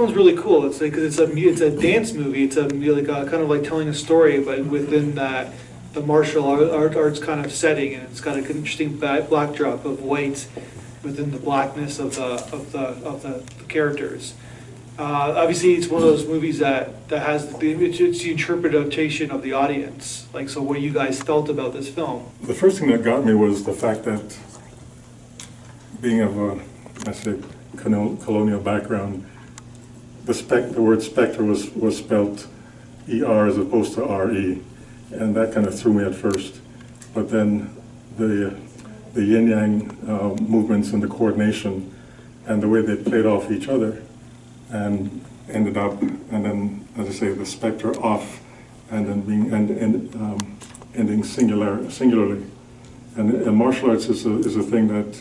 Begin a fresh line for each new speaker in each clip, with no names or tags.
one's really cool. It's like, 'cause it's a dance movie. It's like kind of like telling a story, but within that the martial arts kind of setting, and it's got an interesting backdrop of white within the blackness of the characters. Obviously, it's one of those movies that has it's the interpretation of the audience. Like, so what you guys felt about this film?
The first thing that got me was the fact that, being of a, I say, colonial background, the word specter was spelled ER as opposed to RE, and that kind of threw me at first. But then the yin-yang movements and the coordination and the way they played off each other, and ended up, and then, as I say, the specter off, and then being ending singularly. And martial arts is a thing that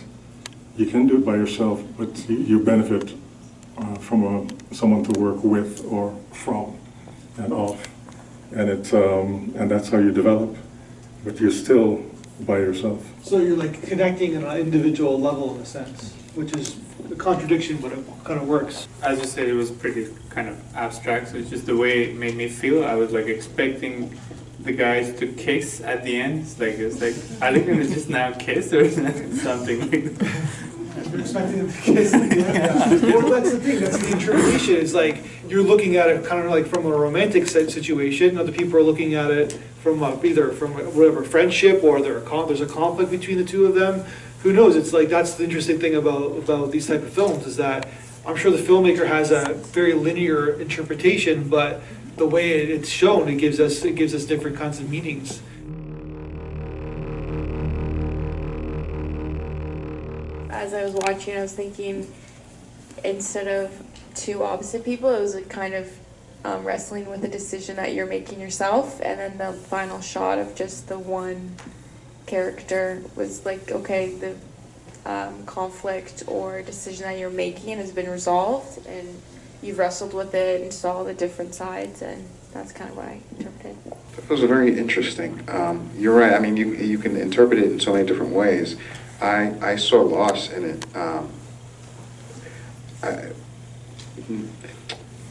you can do it by yourself, but you benefit from someone to work with or from and off, and that's how you develop. But you're still by yourself.
So you're like connecting on an individual level in a sense, which is a contradiction, but it kind of works.
As you said, it was pretty kind of abstract, so it's just the way it made me feel. I was like expecting the guys to kiss at the end. It's like, are they gonna just now kiss or something like that?
You're expecting them to kiss. Yeah. Well, that's the thing. That's the interpretation. It's like you're looking at it kind of like from a romantic situation. Other people are looking at it from either from whatever friendship, or there's a conflict between the two of them. Who knows? It's like that's the interesting thing about these type of films, is that I'm sure the filmmaker has a very linear interpretation, but the way it's shown, it gives us different kinds of meanings.
As I was watching, I was thinking, instead of two opposite people, it was like kind of wrestling with a decision that you're making yourself, and then the final shot of just the one character was like, okay, the conflict or decision that you're making has been resolved, and you've wrestled with it and saw the different sides, and that's kind of what I interpreted.
That was very interesting. You're right. I mean, you can interpret it in so many different ways. I saw loss in it.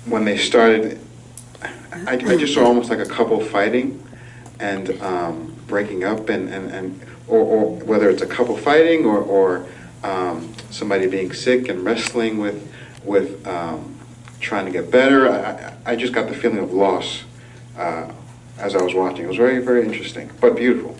When they started, I just saw almost like a couple fighting and breaking up, or whether it's a couple fighting or somebody being sick and wrestling with trying to get better. I just got the feeling of loss as I was watching. It was very, very interesting, but beautiful.